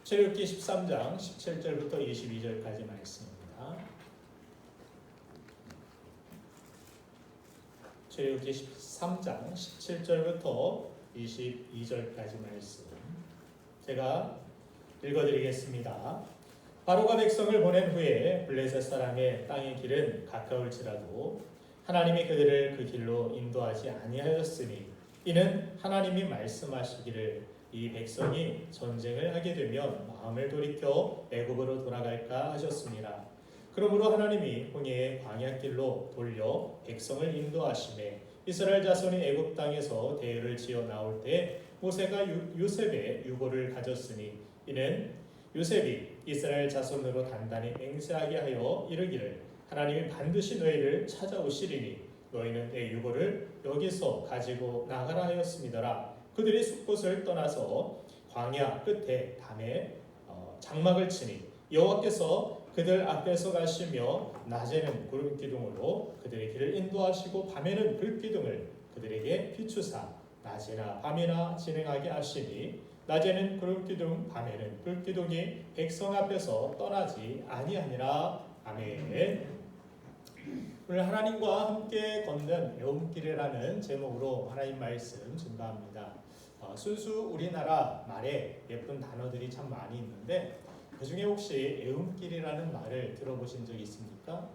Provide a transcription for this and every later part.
출애굽기 13장 17절부터 22절까지 말씀입니다. 출애굽기 13장 17절부터 22절까지 말씀 제가 읽어드리겠습니다. 바로가 백성을 보낸 후에 블레셋 사람의 땅의 길은 가까울지라도 하나님이 그들을 그 길로 인도하지 아니하였으니 이는 하나님이 말씀하시기를 이 백성이 전쟁을 하게 되면 마음을 돌이켜 애굽으로 돌아갈까 하셨습니다. 그러므로 하나님이 홍해의 광야길로 돌려 백성을 인도하시매 이스라엘 자손이 애굽 땅에서 대를 지어 나올 때 모세가 요셉의 유고를 가졌으니 이는 요셉이 이스라엘 자손으로 단단히 맹세하게 하여 이르기를 하나님이 반드시 너희를 찾아오시리니 너희는 내 유고를 여기서 가지고 나가라 하였음이더라. 그들이 숲곳을 떠나서 광야 끝에 담에 장막을 치니 여호와께서 그들 앞에서 가시며 낮에는 구름 기둥으로 그들의 길을 인도하시고 밤에는 불 기둥을 그들에게 비추사 낮이나 밤이나 진행하게 하시니 낮에는 구름 기둥 밤에는 불 기둥이 백성 앞에서 떠나지 아니하니라. 아멘. 오늘 하나님과 함께 걷는 애움길이라는 제목으로 하나님 말씀 증거합니다. 순수 우리나라 말에 예쁜 단어들이 참 많이 있는데 그 중에 혹시 애움길이라는 말을 들어보신 적 있습니까?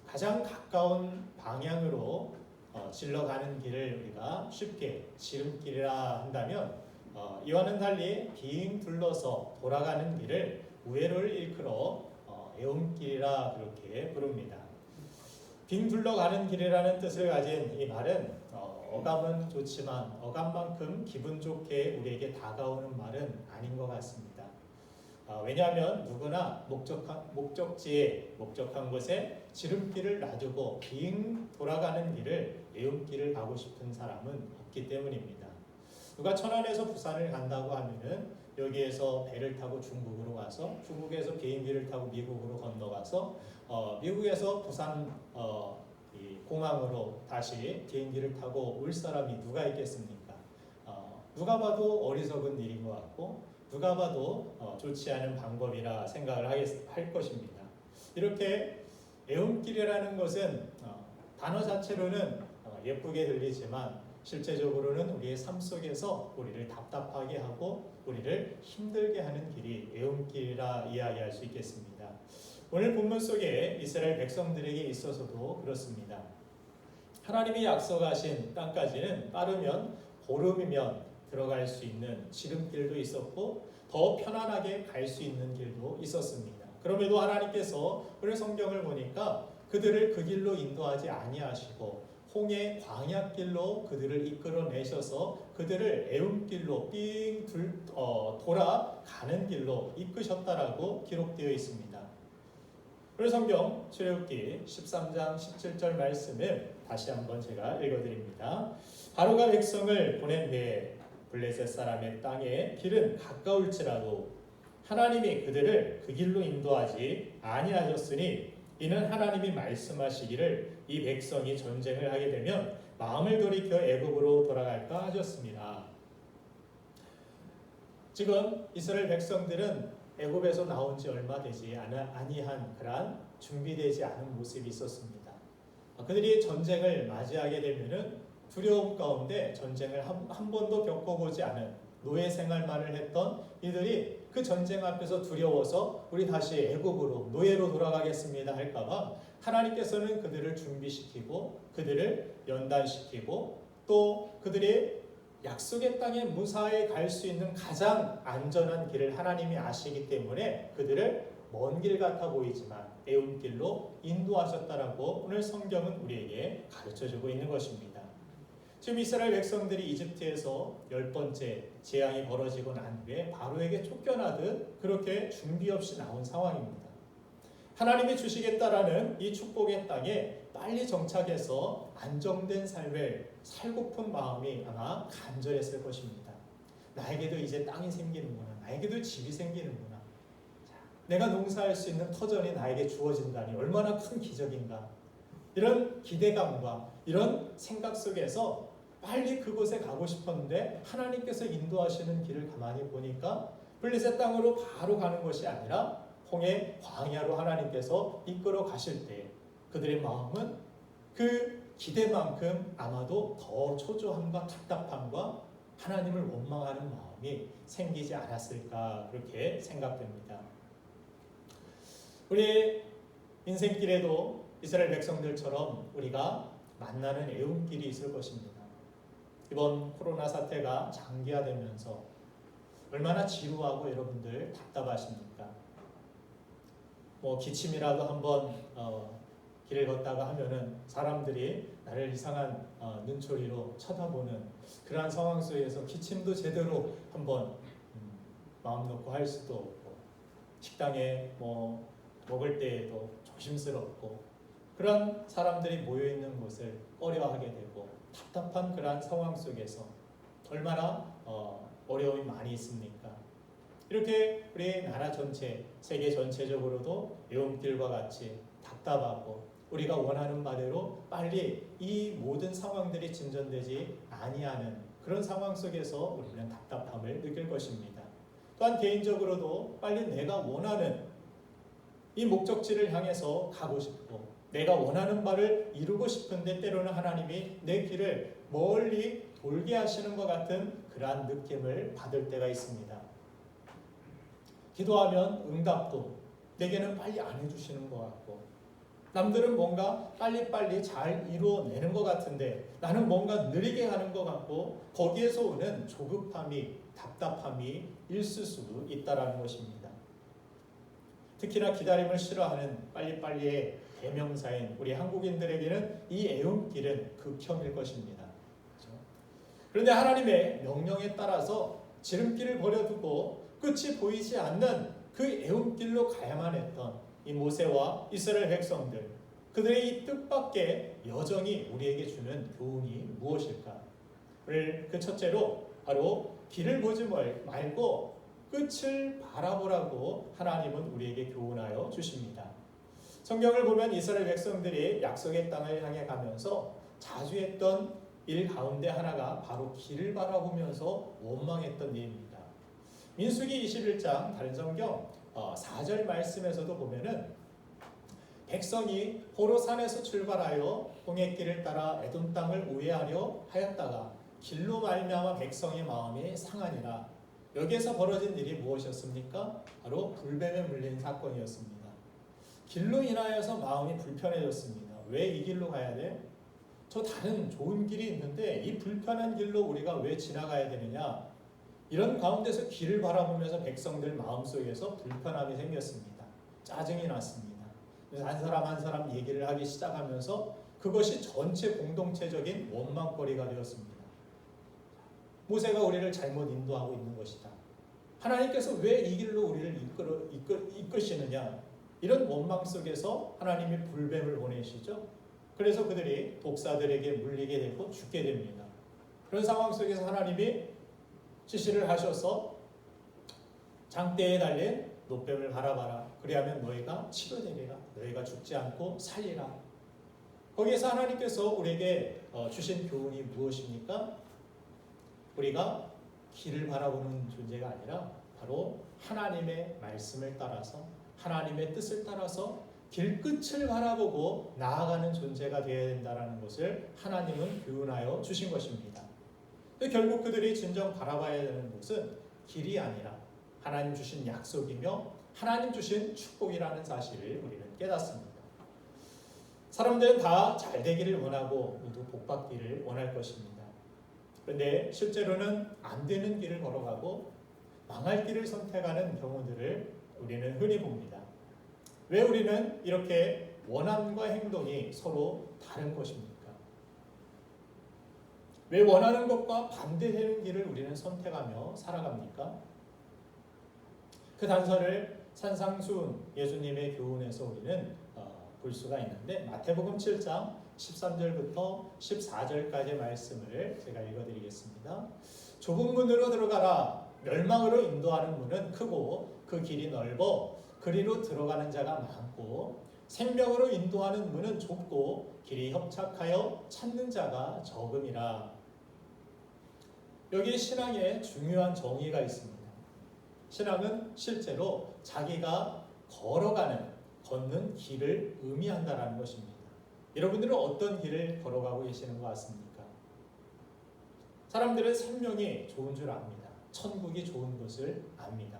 가장 가까운 방향으로 질러가는 길을 우리가 쉽게 지름길이라 한다면 이와는 달리 빙 둘러서 돌아가는 길을 우회로를 일컬어 애움길이라 그렇게 부릅니다. 빙 둘러가는 길이라는 뜻을 가진 이 말은 어감은 좋지만 어감만큼 기분 좋게 우리에게 다가오는 말은 아닌 것 같습니다. 왜냐하면 누구나 목적한 곳에 지름길을 놔두고 빙 돌아가는 길을 애움길을 가고 싶은 사람은 없기 때문입니다. 누가 천안에서 부산을 간다고 하면은 여기에서 배를 타고 중국으로 가서 중국에서 비행기를 타고 미국으로 건너가서 미국에서 부산 공항으로 다시 비행기를 타고 올 사람이 누가 있겠습니까? 누가 봐도 어리석은 일인 것 같고 누가 봐도 좋지 않은 방법이라 생각을 할 것입니다. 이렇게 애움길이라는 것은 단어 자체로는 예쁘게 들리지만 실제적으로는 우리의 삶 속에서 우리를 답답하게 하고 우리를 힘들게 하는 길이 애움길이라 이야기할 수 있겠습니다. 오늘 본문 속에 이스라엘 백성들에게 있어서도 그렇습니다. 하나님이 약속하신 땅까지는 빠르면 보름이면 들어갈 수 있는 지름길도 있었고 더 편안하게 갈 수 있는 길도 있었습니다. 그럼에도 하나님께서 오늘 성경을 보니까 그들을 그 길로 인도하지 아니하시고 홍해 광야길로 그들을 이끌어내셔서 그들을 애움길로 돌아가는 길로 이끄셨다라고 기록되어 있습니다. 오늘 성경 출애굽기 13장 17절 말씀을 다시 한번 제가 읽어드립니다. 바로가 백성을 보낸 후에 블레셋 사람의 땅의 길은 가까울지라도 하나님이 그들을 그 길로 인도하지 아니하셨으니 이는 하나님이 말씀하시기를 이 백성이 전쟁을 하게 되면 마음을 돌이켜 애굽으로 돌아갈까 하셨습니다. 지금 이스라엘 백성들은 애굽에서 나온 지 얼마 되지 아니한 그러한 준비되지 않은 모습이 있었습니다. 그들이 전쟁을 맞이하게 되면은 두려움 가운데 전쟁을 한 번도 겪어보지 않은 노예 생활만을 했던 이들이 그 전쟁 앞에서 두려워서 우리 다시 애굽으로 노예로 돌아가겠습니다 할까봐 하나님께서는 그들을 준비시키고 그들을 연단시키고 또 그들이 약속의 땅에 무사히 갈 수 있는 가장 안전한 길을 하나님이 아시기 때문에 그들을 먼 길 같아 보이지만 애움길로 인도하셨다라고 오늘 성경은 우리에게 가르쳐주고 있는 것입니다. 지금 이스라엘 백성들이 이집트에서 10번째 재앙이 벌어지고 난 후에 바로에게 쫓겨나듯 그렇게 준비 없이 나온 상황입니다. 하나님이 주시겠다라는 이 축복의 땅에 빨리 정착해서 안정된 삶을 살고픈 마음이 아마 간절했을 것입니다. 나에게도 이제 땅이 생기는구나. 나에게도 집이 생기는구나. 내가 농사할 수 있는 터전이 나에게 주어진다니 얼마나 큰 기적인가. 이런 기대감과 이런 생각 속에서 빨리 그곳에 가고 싶었는데 하나님께서 인도하시는 길을 가만히 보니까 블레셋 땅으로 바로 가는 것이 아니라 홍해 광야로 하나님께서 이끌어 가실 때 그들의 마음은 그 기대만큼 아마도 더 초조함과 답답함과 하나님을 원망하는 마음이 생기지 않았을까 그렇게 생각됩니다. 우리 인생길에도 이스라엘 백성들처럼 우리가 만나는 애움길이 있을 것입니다. 이번 코로나 사태가 장기화되면서 얼마나 지루하고 여러분들 답답하십니까? 기침이라도 한번 길을 걷다가 하면은 사람들이 나를 이상한 눈초리로 쳐다보는 그러한 상황 속에서 기침도 제대로 한번 마음 놓고 할 수도 없고, 식당에 먹을 때에도 조심스럽고, 그런 사람들이 모여 있는 곳을 꺼려하게 되고 답답한 그러한 상황 속에서 얼마나 어려움이 많이 있습니까? 이렇게 우리 나라 전체, 세계 전체적으로도 애움길과 같이 답답하고 우리가 원하는 바대로 빨리 이 모든 상황들이 진전되지 아니하는 그런 상황 속에서 우리는 답답함을 느낄 것입니다. 또한 개인적으로도 빨리 내가 원하는 이 목적지를 향해서 가고 싶고 내가 원하는 바를 이루고 싶은데 때로는 하나님이 내 길을 멀리 돌게 하시는 것 같은 그러한 느낌을 받을 때가 있습니다. 기도하면 응답도 내게는 빨리 안 해주시는 것 같고, 남들은 뭔가 빨리빨리 잘 이루어내는 것 같은데 나는 뭔가 느리게 하는 것 같고, 거기에서 오는 조급함이, 답답함이 있을 수도 있다는 것입니다. 특히나 기다림을 싫어하는 빨리빨리의 대명사인 우리 한국인들에게는 이 애움길은 극혐일 것입니다. 그렇죠? 그런데 하나님의 명령에 따라서 지름길을 버려두고 끝이 보이지 않는 그 애움길로 가야만 했던 이 모세와 이스라엘 백성들, 그들의 이 뜻밖의 여정이 우리에게 주는 교훈이 무엇일까? 오늘 그 첫째로 바로 길을 보지 말고 끝을 바라보라고 하나님은 우리에게 교훈하여 주십니다. 성경을 보면 이스라엘 백성들이 약속의 땅을 향해 가면서 자주 했던 일 가운데 하나가 바로 길을 바라보면서 원망했던 일입니다. 민수기 21장 다른 성경 4절 말씀에서도 보면은 백성이 호로산에서 출발하여 홍해길을 따라 에돔 땅을 우회하려 하였다가 길로 말미암아 백성의 마음이 상하니라. 여기에서 벌어진 일이 무엇이었습니까? 바로 불뱀에 물린 사건이었습니다. 길로 인하여서 마음이 불편해졌습니다. 왜 이 길로 가야 돼? 저 다른 좋은 길이 있는데 이 불편한 길로 우리가 왜 지나가야 되느냐? 이런 가운데서 길을 바라보면서 백성들 마음속에서 불편함이 생겼습니다. 짜증이 났습니다. 그래서 한 사람 한 사람 얘기를 하기 시작하면서 그것이 전체 공동체적인 원망거리가 되었습니다. 모세가 우리를 잘못 인도하고 있는 것이다. 하나님께서 왜 이 길로 우리를 이끄시느냐? 이런 원망 속에서 하나님이 불뱀을 보내시죠. 그래서 그들이 독사들에게 물리게 되고 죽게 됩니다. 그런 상황 속에서 하나님이 지시를 하셔서 장대에 달린 놋뱀을 바라봐라. 그리하면 너희가 치료되리라. 너희가 죽지 않고 살리라. 거기에서 하나님께서 우리에게 주신 교훈이 무엇입니까? 우리가 길을 바라보는 존재가 아니라 바로 하나님의 말씀을 따라서 하나님의 뜻을 따라서 길 끝을 바라보고 나아가는 존재가 되어야 된다는 것을 하나님은 교훈하여 주신 것입니다. 결국 그들이 진정 바라봐야 되는 곳은 길이 아니라 하나님 주신 약속이며 하나님 주신 축복이라는 사실을 우리는 깨닫습니다. 사람들은 다 잘 되기를 원하고 모두 복받기를 원할 것입니다. 그런데 실제로는 안 되는 길을 걸어가고 망할 길을 선택하는 경우들을 우리는 흔히 봅니다. 왜 우리는 이렇게 원함과 행동이 서로 다른 것입니까? 왜 원하는 것과 반대되는 길을 우리는 선택하며 살아갑니까? 그 단서를 산상수훈 예수님의 교훈에서 우리는 볼 수가 있는데, 마태복음 7장 13절부터 14절까지의 말씀을 제가 읽어드리겠습니다. 좁은 문으로 들어가라. 멸망으로 인도하는 문은 크고 그 길이 넓어 그리로 들어가는 자가 많고, 생명으로 인도하는 문은 좁고 길이 협착하여 찾는 자가 적음이라. 여기 신앙에 중요한 정의가 있습니다. 신앙은 실제로 자기가 걷는 길을 의미한다라는 것입니다. 여러분들은 어떤 길을 걸어가고 계시는 것 같습니까? 사람들은 생명이 좋은 줄 압니다. 천국이 좋은 것을 압니다.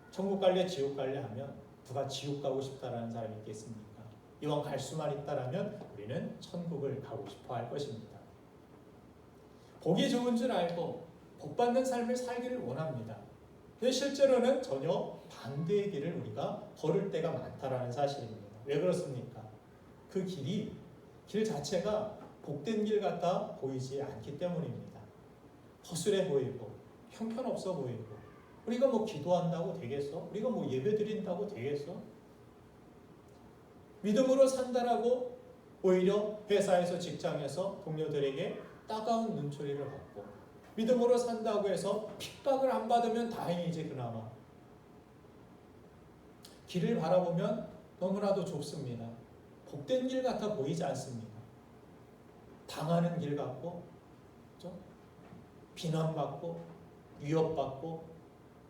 천국 갈래 지옥 갈래 하면 누가 지옥 가고 싶다라는 사람이 있겠습니까? 이왕 갈 수만 있다라면 우리는 천국을 가고 싶어 할 것입니다. 복이 좋은 줄 알고 복 받는 삶을 살기를 원합니다. 근데 실제로는 전혀 반대의 길을 우리가 걸을 때가 많다라는 사실입니다. 왜 그렇습니까? 그 길 자체가 복된 길 같아 보이지 않기 때문입니다. 허술해 보이고 형편없어 보이고 우리가 뭐 기도한다고 되겠어? 우리가 뭐 예배 드린다고 되겠어? 믿음으로 산다라고 오히려 회사에서 직장에서 동료들에게 따가운 눈초리를 받고 믿음으로 산다고 해서 핍박을 안 받으면 다행이지 그나마. 길을 바라보면 너무나도 좁습니다. 복된 길 같아 보이지 않습니다. 당하는 길 같고 그렇죠? 비난받고 위협받고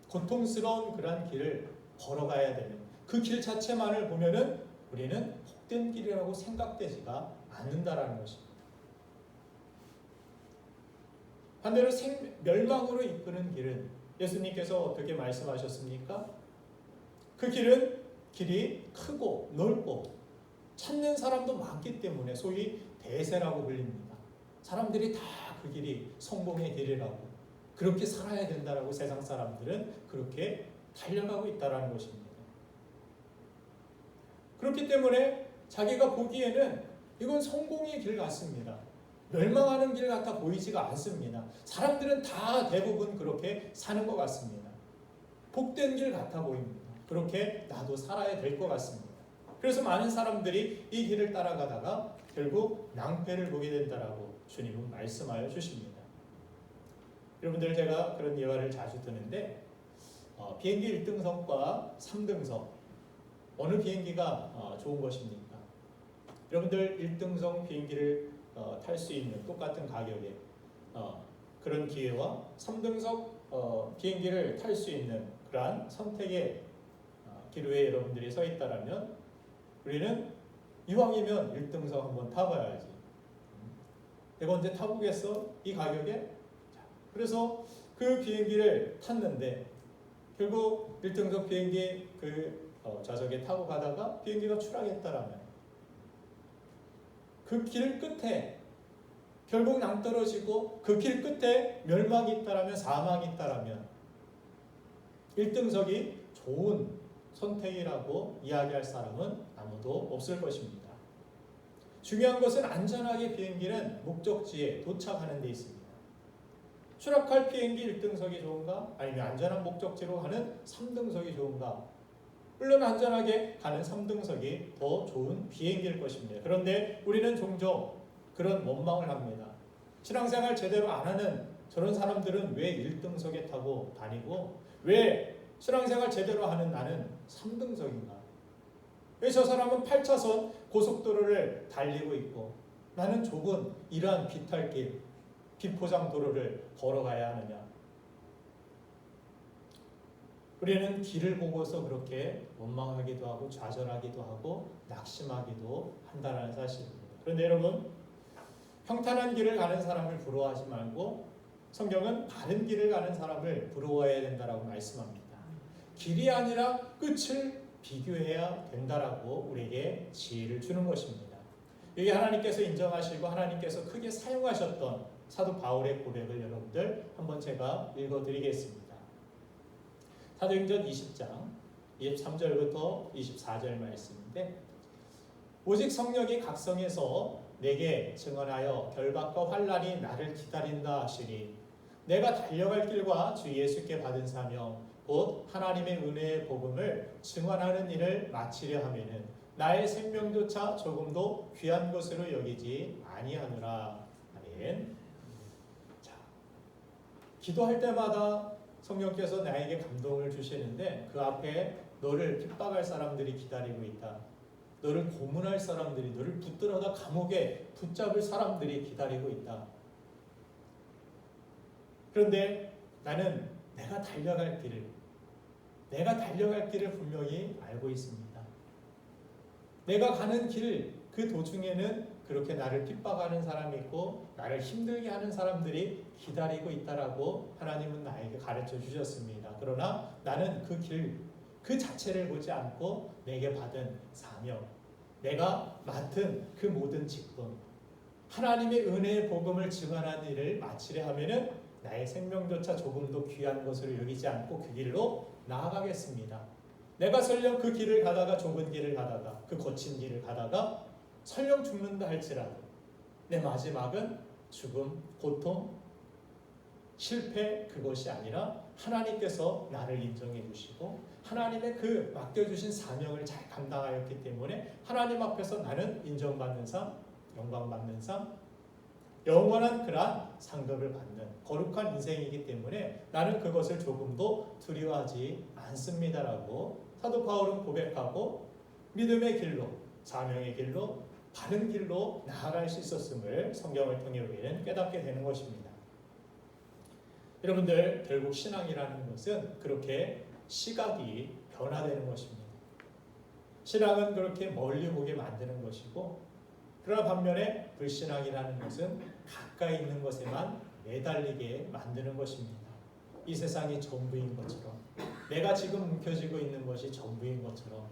고통스러운 그러한 길을 걸어가야 되는 그 길 자체만을 보면은 우리는 복된 길이라고 생각되지가 않는다라는 것입니다. 반대로 멸망으로 이끄는 길은 예수님께서 어떻게 말씀하셨습니까? 그 길이 크고 넓고 찾는 사람도 많기 때문에 소위 대세라고 불립니다. 사람들이 다 그 길이 성공의 길이라고 그렇게 살아야 된다라고 세상 사람들은 그렇게 달려가고 있다는 것입니다. 그렇기 때문에 자기가 보기에는 이건 성공의 길 같습니다. 멸망하는 길 같아 보이지가 않습니다. 사람들은 다 대부분 그렇게 사는 것 같습니다. 복된 길 같아 보입니다. 그렇게 나도 살아야 될 것 같습니다. 그래서 많은 사람들이 이 길을 따라가다가 결국 낭패를 보게 된다라고 주님은 말씀하여 주십니다. 여러분들 제가 그런 예화를 자주 드는데 비행기 1등석과 3등석 어느 비행기가 좋은 것입니까? 여러분들 1등석 비행기를 탈 수 있는 똑같은 가격에 그런 기회와 3등석 비행기를 탈 수 있는 그러한 선택의 기로에 여러분들이 서 있다라면 우리는 이왕이면 1등석 한번 타봐야지. 내가 언제 타보겠어? 이 가격에? 그래서 그 비행기를 탔는데 결국 1등석 비행기 그 좌석에 타고 가다가 비행기가 추락했다라면 그 길 끝에 결국 낭떠러지고 그 길 끝에 멸망이 있다라면 사망이 있다라면 1등석이 좋은 선택이라고 이야기할 사람은 아무도 없을 것입니다. 중요한 것은 안전하게 비행기는 목적지에 도착하는 데 있습니다. 추락할 비행기 1등석이 좋은가? 아니면 안전한 목적지로 가는 3등석이 좋은가? 물론 안전하게 가는 3등석이 더 좋은 비행기일 것입니다. 그런데 우리는 종종 그런 원망을 합니다. 신앙생활 제대로 안 하는 저런 사람들은 왜 1등석에 타고 다니고 왜 신앙생활 제대로 하는 나는 3등석인가? 왜 저 사람은 8차선 고속도로를 달리고 있고 나는 좁은 이러한 비탈길, 비포장 도로를 걸어가야 하느냐? 우리는 길을 보고서 그렇게 원망하기도 하고 좌절하기도 하고 낙심하기도 한다는 사실입니다. 그런데 여러분, 평탄한 길을 가는 사람을 부러워하지 말고 성경은 바른 길을 가는 사람을 부러워해야 된다라고 말씀합니다. 길이 아니라 끝을 비교해야 된다라고 우리에게 지혜를 주는 것입니다. 이게 하나님께서 인정하시고 하나님께서 크게 사용하셨던 사도 바울의 고백을 여러분들 한번 제가 읽어드리겠습니다. 사도행전 20장 23절부터 24절 말씀인데 오직 성령이 각성해서 내게 증언하여 결박과 환난이 나를 기다린다 하시니 내가 달려갈 길과 주 예수께 받은 사명 곧 하나님의 은혜의 복음을 증언하는 일을 마치려 하면은 나의 생명조차 조금도 귀한 것으로 여기지 아니하노라. 아멘. 자, 기도할 때마다 성령께서 나에게 감동을 주시는데 그 앞에 너를 핍박할 사람들이 기다리고 있다. 너를 고문할 사람들이, 너를 붙들어다 감옥에 붙잡을 사람들이 기다리고 있다. 그런데 나는 내가 달려갈 길을 내가 달려갈 길을 분명히 알고 있습니다. 내가 가는 길, 그 도중에는 그렇게 나를 핍박하는 사람이 있고 나를 힘들게 하는 사람들이 기다리고 있다라고 하나님은 나에게 가르쳐 주셨습니다. 그러나 나는 그 길, 그 자체를 보지 않고 내게 받은 사명, 내가 맡은 그 모든 직분, 하나님의 은혜의 복음을 증언하는 일을 마치려 하면은 나의 생명조차 조금도 귀한 것으로 여기지 않고 그 길로 나아가겠습니다. 내가 설령 그 길을 가다가 좁은 길을 가다가 그 거친 길을 가다가 설령 죽는다 할지라도 내 마지막은 죽음, 고통, 실패 그것이 아니라 하나님께서 나를 인정해 주시고 하나님의 그 맡겨주신 사명을 잘 감당하였기 때문에 하나님 앞에서 나는 인정받는 삶, 영광받는 삶, 영원한 그러한 상급을 받는 거룩한 인생이기 때문에 나는 그것을 조금도 두려워하지 않습니다라고 사도 바울은 고백하고 믿음의 길로, 사명의 길로, 바른 길로 나아갈 수 있었음을 성경을 통해 우리는 깨닫게 되는 것입니다. 여러분들, 결국 신앙이라는 것은 그렇게 시각이 변화되는 것입니다. 신앙은 그렇게 멀리 보게 만드는 것이고, 그러나 반면에 불신앙이라는 것은 가까이 있는 것에만 매달리게 만드는 것입니다. 이 세상이 전부인 것처럼, 내가 지금 움켜쥐고 있는 것이 전부인 것처럼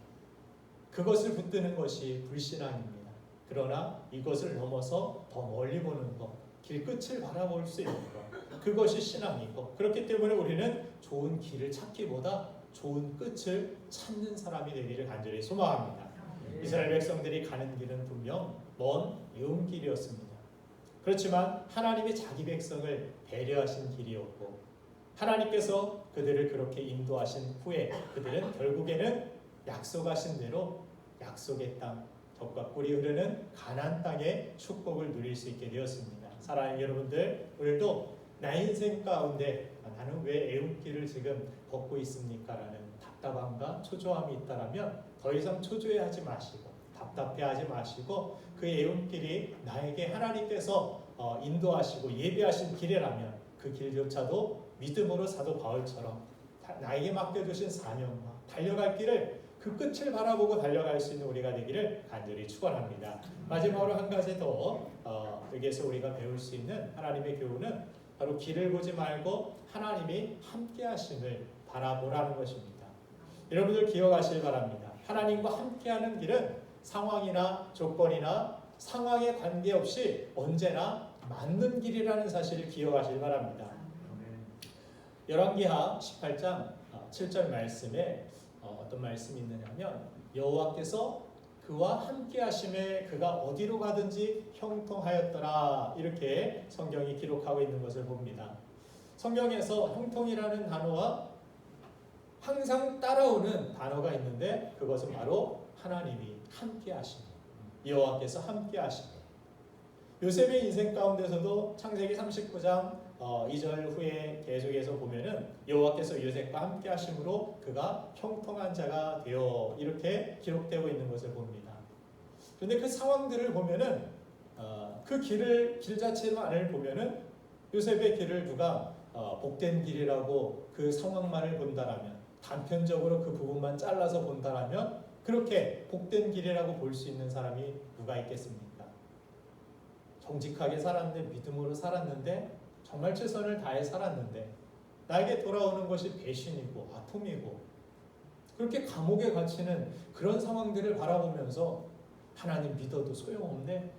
그것을 붙드는 것이 불신앙입니다. 그러나 이것을 넘어서 더 멀리 보는 것, 길 끝을 바라볼 수 있는 것, 그것이 신앙이고, 그렇기 때문에 우리는 좋은 길을 찾기보다 좋은 끝을 찾는 사람이 되기를 간절히 소망합니다. 이스라엘 백성들이 가는 길은 분명 먼 예언길이었습니다. 그렇지만 하나님이 자기 백성을 배려하신 길이었고 하나님께서 그들을 그렇게 인도하신 후에 그들은 결국에는 약속하신 대로 약속의 땅, 젖과 꿀이 흐르는 가나안 땅의 축복을 누릴 수 있게 되었습니다. 사랑하는 여러분들, 오늘도 나의 인생 가운데 나는 왜 애운길을 지금 걷고 있습니까? 라는 답답함과 초조함이 있다면 더 이상 초조해하지 마시고 답답해하지 마시고 그 애운길이 나에게 하나님께서 인도하시고 예비하신 길이라면 그 길조차도 믿음으로 사도 바울처럼 나에게 맡겨주신 사명과 달려갈 길을 그 끝을 바라보고 달려갈 수 있는 우리가 되기를 간절히 축원합니다. 마지막으로 한 가지 더 여기에서 우리가 배울 수 있는 하나님의 교훈은 바로 길을 보지 말고 하나님이 함께 하심을 바라보라는 것입니다. 여러분들 기억하시길 바랍니다. 하나님과 함께하는 길은 상황이나 조건이나 상황에 관계없이 언제나 맞는 길이라는 사실을 기억하시길 바랍니다. 열왕기하 18장 7절 말씀에 어떤 말씀이 있느냐면 여호와께서 그와 함께 하심에 그가 어디로 가든지 형통하였더라, 이렇게 성경이 기록하고 있는 것을 봅니다. 성경에서 형통이라는 단어와 항상 따라오는 단어가 있는데 그것은 바로 하나님이 함께 하심이, 여호와께서 함께 하심이. 요셉의 인생 가운데서도 창세기 39장 2절 후에 계속해서 보면은 여호와께서 요셉과 함께 하심으로 그가 형통한 자가 되어, 이렇게 기록되고 있는 것을 봅니다. 그런데 그 상황들을 보면은 그 길 자체만을 보면은 요셉의 길을 누가 복된 길이라고 그 상황만을 본다라면, 단편적으로 그 부분만 잘라서 본다라면 그렇게 복된 길이라고 볼 수 있는 사람이 누가 있겠습니까? 정직하게 살았는데, 믿음으로 살았는데, 정말 최선을 다해 살았는데 나에게 돌아오는 것이 배신이고 아픔이고 그렇게 감옥에 갇히는 그런 상황들을 바라보면서 하나님 믿어도 소용없네,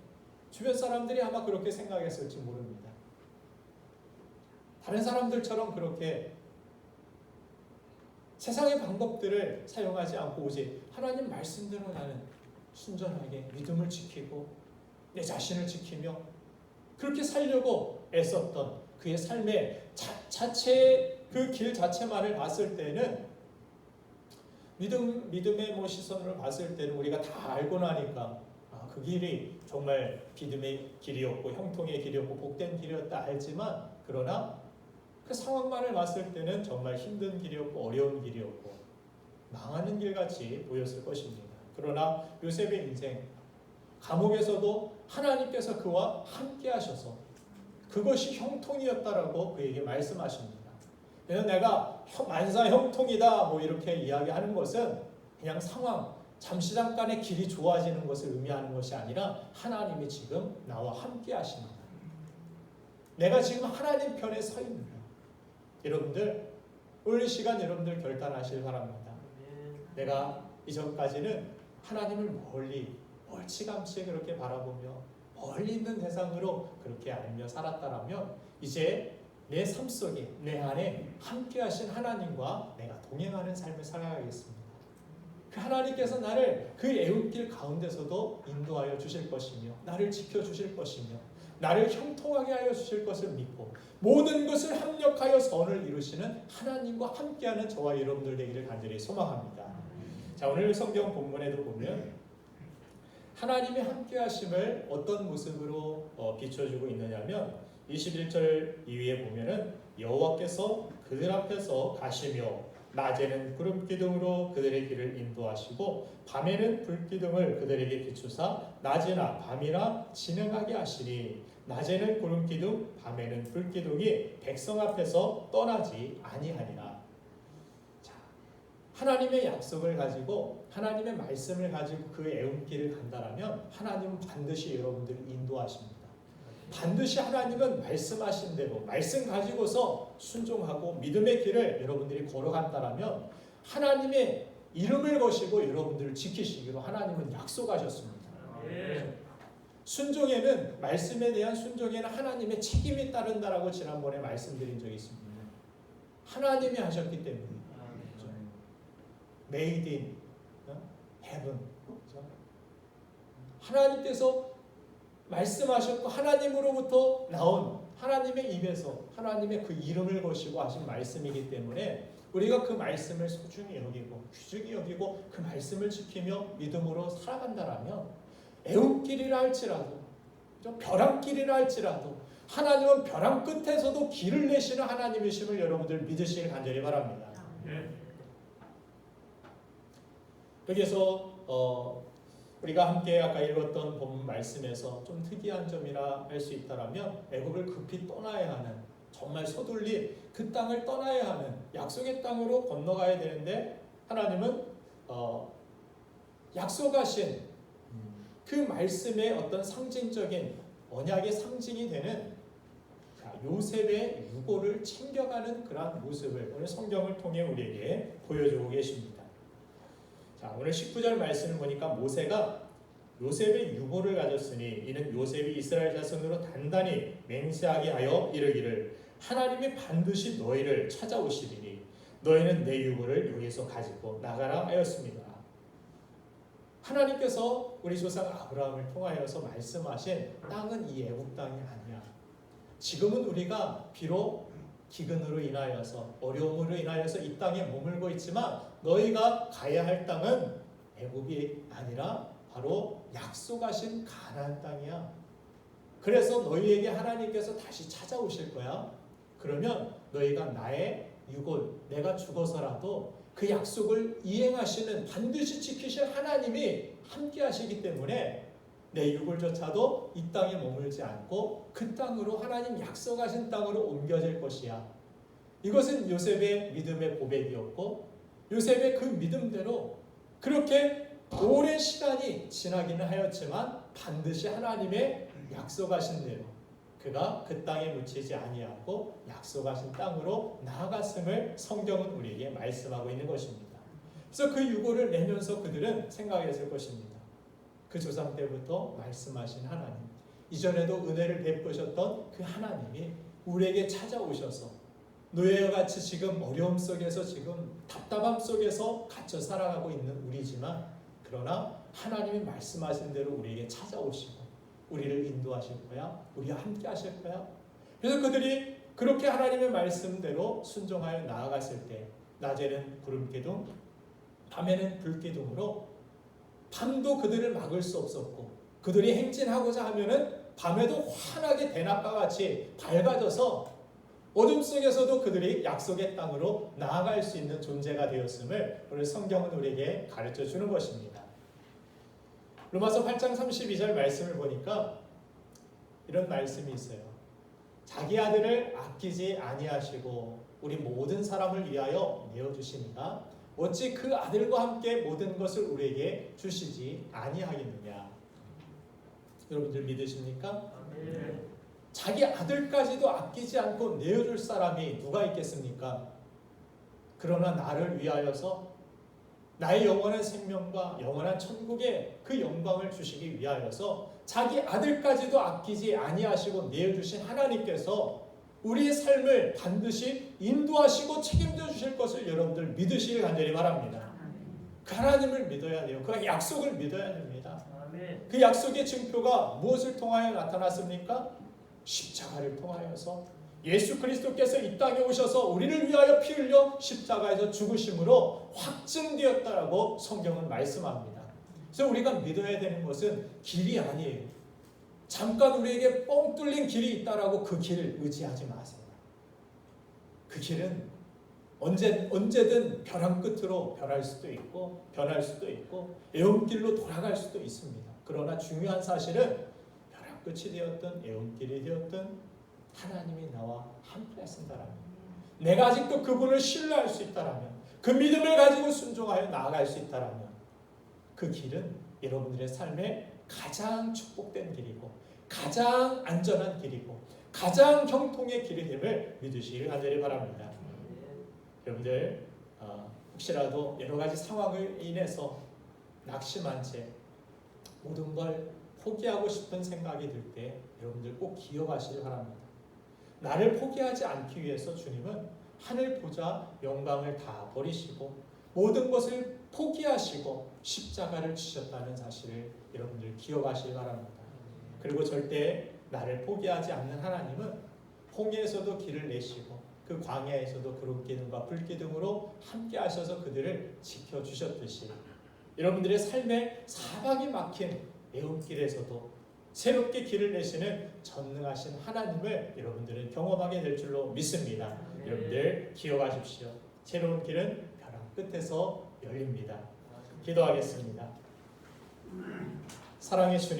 주변 사람들이 아마 그렇게 생각했을지 모릅니다. 다른 사람들처럼 그렇게 세상의 방법들을 사용하지 않고 오직 하나님 말씀대로 나는 순전하게 믿음을 지키고 내 자신을 지키며 그렇게 살려고 애썼던 그의 삶의 자체, 그 길 자체만을 봤을 때는, 믿음의 시선으로 봤을 때는 우리가 다 알고 나니까 그 길이 정말 믿음의 길이었고 형통의 길이었고 복된 길이었다 알지만, 그러나 그 상황만을 봤을 때는 정말 힘든 길이었고 어려운 길이었고 망하는 길같이 보였을 것입니다. 그러나 요셉의 인생, 감옥에서도 하나님께서 그와 함께 하셔서 그것이 형통이었다라고 그에게 말씀하십니다. 그래서 내가 만사 형통이다 뭐 이렇게 이야기하는 것은 그냥 상황, 잠시 잠깐의 길이 좋아지는 것을 의미하는 것이 아니라 하나님이 지금 나와 함께 하십니다. 내가 지금 하나님 편에 서 있는 거예요. 여러분들 오늘 시간 여러분들 결단하실 바랍니다. 내가 이전까지는 하나님을 멀찌감치 그렇게 바라보며 멀리 있는 대상으로 그렇게 알며 살았다라면 이제 내 삶 속에 내 안에 함께 하신 하나님과 내가 동행하는 삶을 살아가겠습니다. 그 하나님께서 나를 그 애웃길 가운데서도 인도하여 주실 것이며 나를 지켜주실 것이며 나를 형통하게 하여 주실 것을 믿고 모든 것을 합력하여 선을 이루시는 하나님과 함께하는 저와 여러분들 되기를 간절히 소망합니다. 자, 오늘 성경 본문에도 보면 하나님의 함께하심을 어떤 모습으로 비춰주고 있느냐면 21절 이후에 보면은 여호와께서 그들 앞에서 가시며 낮에는 구름 기둥으로 그들의 길을 인도하시고 밤에는 불 기둥을 그들에게 비추사 낮이나 밤이나 진행하게 하시니 낮에는 구름 기둥 밤에는 불 기둥이 백성 앞에서 떠나지 아니하니라. 자, 하나님의 약속을 가지고 하나님의 말씀을 가지고 그 애움길을 간다라면 하나님은 반드시 여러분들을 인도하십니다. 반드시 하나님은 말씀하신 대로 말씀 가지고서 순종하고 믿음의 길을 여러분들이 걸어간다라면 하나님의 이름을 거시고 여러분들을 지키시기로 하나님은 약속하셨습니다. 순종에는 말씀에 대한 순종에는 하나님의 책임이 따른다라고 지난번에 말씀드린 적이 있습니다. 하나님이 하셨기 때문에 Made in heaven. 하나님께서 말씀하셨고 하나님으로부터 나온 하나님의 입에서 하나님의 그 이름을 거시고 하신 말씀이기 때문에 우리가 그 말씀을 소중히 여기고 귀중히 여기고 그 말씀을 지키며 믿음으로 살아간다라면 애웃길이라 할지라도 벼랑길이라 할지라도 하나님은 벼랑 끝에서도 길을 내시는 하나님이심을 여러분들 믿으시길 간절히 바랍니다. 여기서 우리가 함께 아까 읽었던 본 말씀에서 좀 특이한 점이라 할 수 있다라면 애굽을 급히 떠나야 하는 정말 서둘리 그 땅을 떠나야 하는 약속의 땅으로 건너가야 되는데 하나님은 약속하신 그 말씀의 어떤 상징적인 언약의 상징이 되는 요셉의 유고를 챙겨가는 그러한 모습을 오늘 성경을 통해 우리에게 보여주고 계십니다. 자, 오늘 19절 말씀을 보니까 모세가 요셉의 유고를 가졌으니 이는 요셉이 이스라엘 자손으로 단단히 맹세하게 하여 이르기를 하나님이 반드시 너희를 찾아오시리니 너희는 내 유고를 여기서 가지고 나가라 하였습니다. 하나님께서 우리 조상 아브라함을 통하여서 말씀하신 땅은 이 애굽 땅이 아니야. 지금은 우리가 비록 기근으로 인하여서 어려움으로 인하여서 이 땅에 머물고 있지만 너희가 가야 할 땅은 애굽이 아니라 바로 약속하신 가나안 땅이야. 그래서 너희에게 하나님께서 다시 찾아오실 거야. 그러면 너희가 나의 유골, 내가 죽어서라도 그 약속을 이행하시는 반드시 지키실 하나님이 함께 하시기 때문에 내 유골조차도 이 땅에 머물지 않고 그 땅으로 하나님 약속하신 땅으로 옮겨질 것이야. 이것은 요셉의 믿음의 고백이었고 요셉의 그 믿음대로 그렇게 오랜 시간이 지나기는 하였지만 반드시 하나님의 약속하신 대로 그가 그 땅에 묻히지 아니하고 약속하신 땅으로 나아갔음을 성경은 우리에게 말씀하고 있는 것입니다. 그래서 그 유고를 내면서 그들은 생각했을 것입니다. 그 조상 때부터 말씀하신 하나님, 이전에도 은혜를 베푸셨던 그 하나님이 우리에게 찾아오셔서 노예와 같이 지금 어려움 속에서 지금 답답함 속에서 갇혀 살아가고 있는 우리지만 그러나 하나님이 말씀하신 대로 우리에게 찾아오시고 우리를 인도하실 거야. 우리와 함께 하실 거야. 그래서 그들이 그렇게 하나님의 말씀대로 순종하여 나아갔을 때 낮에는 구름기둥, 밤에는 불기둥으로 밤도 그들을 막을 수 없었고 그들이 행진하고자 하면은 밤에도 환하게 대낮과 같이 밝아져서 어둠 속에서도 그들이 약속의 땅으로 나아갈 수 있는 존재가 되었음을 오늘 성경은 우리에게 가르쳐 주는 것입니다. 로마서 8장 32절 말씀을 보니까 이런 말씀이 있어요. 자기 아들을 아끼지 아니하시고 우리 모든 사람을 위하여 내어주시니가 어찌 그 아들과 함께 모든 것을 우리에게 주시지 아니하겠느냐. 여러분들 믿으십니까? 자기 아들까지도 아끼지 않고 내어줄 사람이 누가 있겠습니까? 그러나 나를 위하여서 나의 영원한 생명과 영원한 천국의 그 영광을 주시기 위하여서 자기 아들까지도 아끼지 아니하시고 내어주신 하나님께서 우리의 삶을 반드시 인도하시고 책임져 주실 것을 여러분들 믿으시길 간절히 바랍니다. 그 하나님을 믿어야 돼요. 그 약속을 믿어야 됩니다. 그 약속의 증표가 무엇을 통하여 나타났습니까? 십자가를 통하여서 예수 그리스도께서 이 땅에 오셔서 우리를 위하여 피 흘려 십자가에서 죽으심으로 확증되었다라고 성경은 말씀합니다. 그래서 우리가 믿어야 되는 것은 길이 아니에요. 잠깐 우리에게 뻥 뚫린 길이 있다라고 그 길을 의지하지 마세요. 그 길은 언제든 벼랑 끝으로 변할 수도 있고 애원길로 돌아갈 수도 있습니다. 그러나 중요한 사실은 벼랑 끝이 되었든 애원길이 되었든 하나님이 나와 함께 하신다라면, 내가 아직도 그분을 신뢰할 수 있다라면, 그 믿음을 가지고 순종하여 나아갈 수 있다라면 그 길은 여러분들의 삶에 가장 축복된 길이고 가장 안전한 길이고 가장 형통의 길이 됨을 믿으시길 간절히 바랍니다. 여러분들 혹시라도 여러 가지 상황을 인해서 낙심한 채 모든 걸 포기하고 싶은 생각이 들 때 여러분들 꼭 기억하시길 바랍니다. 나를 포기하지 않기 위해서 주님은 하늘 보좌 영광을 다 버리시고 모든 것을 포기하시고 십자가를 지셨다는 사실을 여러분들 기억하시길 바랍니다. 그리고 절대 나를 포기하지 않는 하나님은 홍해에서도 길을 내시고 그 광야에서도 구름기둥과 불기둥으로 함께 하셔서 그들을 지켜주셨듯이 여러분들의 삶의 사방이 막힌 애움길에서도 새롭게 길을 내시는 전능하신 하나님을 여러분들은 경험하게 될 줄로 믿습니다. 여러분들 기억하십시오. 새로운 길은 벼랑 끝에서 열립니다. 기도하겠습니다. 사랑의 주님,